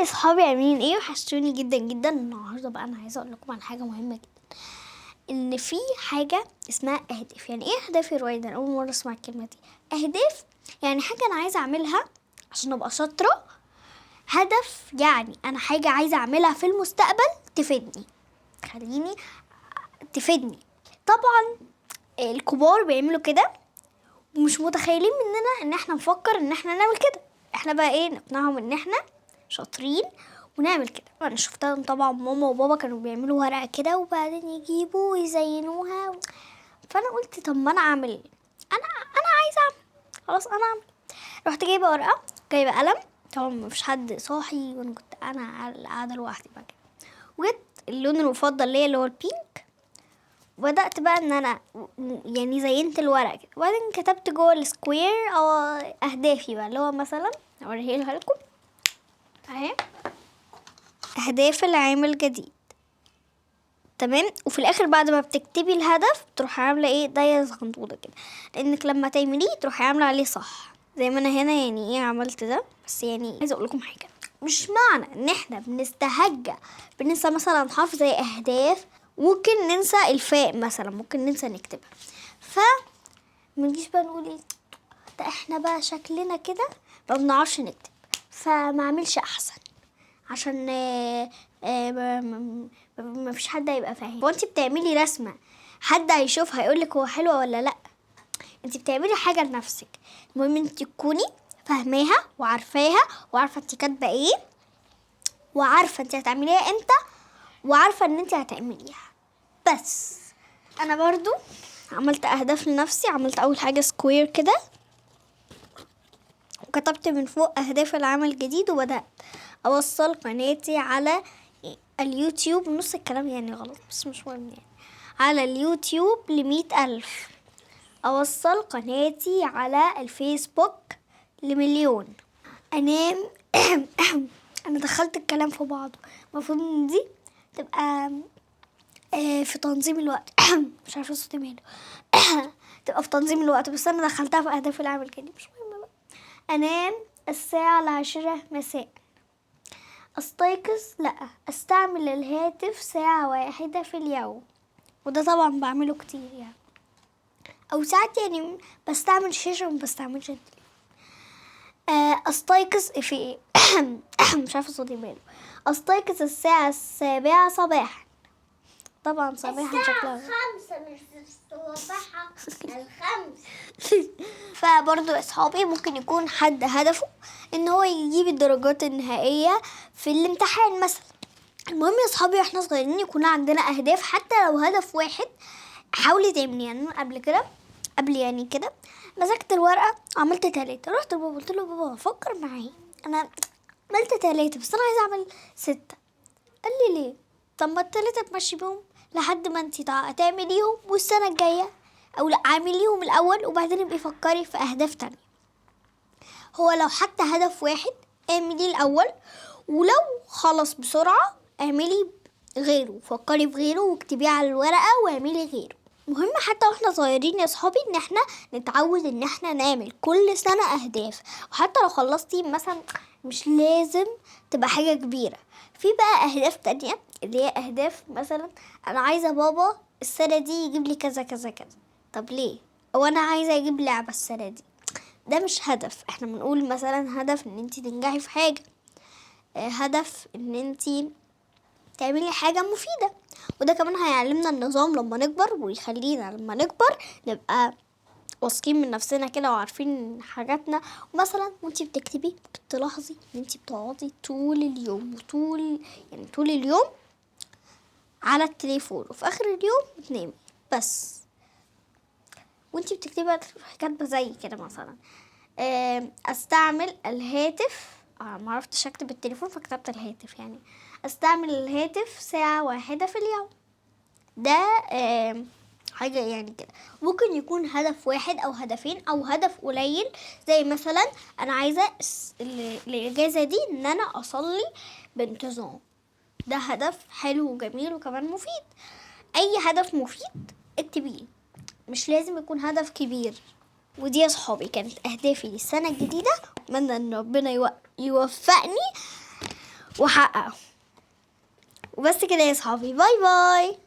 يا صحابي، عاملين ايه؟ وحشتوني جدا جدا. النهارده بقى انا عايزه اقول لكم على حاجه مهمه جدا، ان في حاجه اسمها اهداف. يعني ايه اهداف يا رويدا؟ انا اول مره اسمع الكلمه دي. اهداف يعني حاجه انا عايزه اعملها عشان ابقى شاطره. هدف يعني انا حاجه عايزه اعملها في المستقبل تفيدني، تفيدني. طبعا الكبار بيعملوا كده ومش متخيلين مننا ان احنا نفكر ان احنا نعمل كده. احنا بقى ايه؟ نقنعهم ان احنا شاطرين ونعمل كده. انا شفتها طبعا، ماما وبابا كانوا بيعملوا ورقه كده وبعدين يجيبوا ويزينوها. فانا قلت طب ما انا اعمل ايه؟ انا عايزه اعمل. خلاص انا اعمل. رحت جايبه ورقه، جايبه قلم. طبعا مفيش حد صاحي وانا كنت انا قاعده لوحدي بقى كده. وجبت اللون المفضل ليا اللي هو البينك. وبدأت بقى ان انا يعني زينت الورق كده، وبعدين كتبت جوه السكوير او اهدافي بقى، اللي هو مثلا اوريها لكم اهي، اهداف العام الجديد. تمام. وفي الاخر بعد ما بتكتبي الهدف تروحي عامله ايه؟ دايره صغنطوطه كده، لانك لما تعمليه تروحي عامله عليه صح زي ما انا هنا. يعني ايه عملت ده؟ بس يعني عايزه اقول لكم حاجه، مش معنى ان احنا بنستهجى بننسى مثلا حرف زي اهداف، ممكن ننسى الفاء مثلا، ممكن ننسى نكتبها. منجيش بقى نقول ايه ده احنا بقى شكلنا كده ما بنعرفش نكتب، فما اعملش احسن عشان ما فيش حد هيبقى فاهم. وانت بتعملي رسمه حد هيشوفها هيقولك هو حلوه ولا لا؟ انت بتعملي حاجه لنفسك. المهم انت تكوني فاهماها وعارفاها، وعارفه انت كاتبه ايه، وعارفه انت هتعمليها امتى، وعارفه ان انت هتعمليها. بس انا برضو عملت اهداف لنفسي. عملت اول حاجه سكوير كده، وكتبت من فوق اهداف العام الجديد، وبدأت اوصل قناتي على اليوتيوب. نص الكلام يعني غلط بس مش مهم. يعني على اليوتيوب ل100,000. اوصل قناتي على الفيسبوك ل1,000,000. انام انا دخلت الكلام في بعضه. المفروض ان دي تبقى في تنظيم الوقت. مش عارفه صوتي ماله. تبقى في تنظيم الوقت، بس انا دخلتها في اهداف العام الجديد. مش مهم بقى. انام الساعه 10 مساء. استيقظ، لا، استعمل الهاتف ساعه واحده في اليوم. وده طبعا بعمله كتير يعني، او ساعات يعني بستعمل شاشه وما بستعملش التليفون. استيقظ في مش عارفه صوتي ماله. استيقظ الساعه 7 صباحا. طبعا صباحا شكلها 5 مش صباحا 5. فبرضو اصحابي ممكن يكون حد هدفه ان هو يجيب الدرجات النهائيه في الامتحان مثلا. المهم يا اصحابي، واحنا صغيرين يكون عندنا اهداف حتى لو هدف واحد. حاولي تعملي. يعني قبل يعني كده مسكت الورقه عملت 3. رحت لبابا قلت له بابا فكر معايا، انا عملت 3 بس انا عايزه اعمل 6. قال لي ليه؟ طب ما ال3 تمشي بيهم لحد ما انتي تعمليهم، والسنه الجايه او لا اعمليهم الاول وبعدين ابقي فكري في اهداف تانية. هو لو حتى هدف واحد اعمليه الاول، ولو خلص بسرعه اعملي غيره، فكري في غيره واكتبيه على الورقه واعملي غيره. مهم حتى واحنا صغيرين يا صحابي ان احنا نتعود ان احنا نعمل كل سنه اهداف. وحتى لو خلصتي مثلا مش لازم تبقى حاجه كبيره. في بقى اهداف تانية اللي هي اهداف مثلا انا عايزه بابا السنه دي يجيب لي كذا كذا كذا. طب ليه؟ او انا عايزه اجيب لعبه السنه دي. ده مش هدف. احنا بنقول مثلا هدف ان انتي تنجحي في حاجه، هدف ان انتي تعملي حاجه مفيده. وده كمان هيعلمنا النظام لما نكبر، ويخلينا لما نكبر نبقى واثقين من نفسنا كده وعارفين حاجاتنا. ومثلا وانتي بتكتبي تلاحظي ان انتي بتقعدي طول اليوم يعني طول اليوم على التليفون، وفي اخر اليوم بتنامي. بس وانتي بتكتبي كاتبه زي كده مثلا استعمل الهاتف. معرفتش اكتب التليفون فكتبت الهاتف. يعني استعمل الهاتف ساعة واحدة في اليوم. ده حاجة يعني كده. ممكن يكون هدف واحد او هدفين او هدف قليل، زي مثلا انا عايزة الاجازة دي ان انا اصلي بانتظام. ده هدف حلو وجميل وكمان مفيد. اي هدف مفيد اكتبيه، مش لازم يكون هدف كبير. ودي يا صحابي كانت اهدافي للسنة الجديدة. اتمنى ان ربنا يوفقني وحققه. وبس كده يا صحابي، باي باي.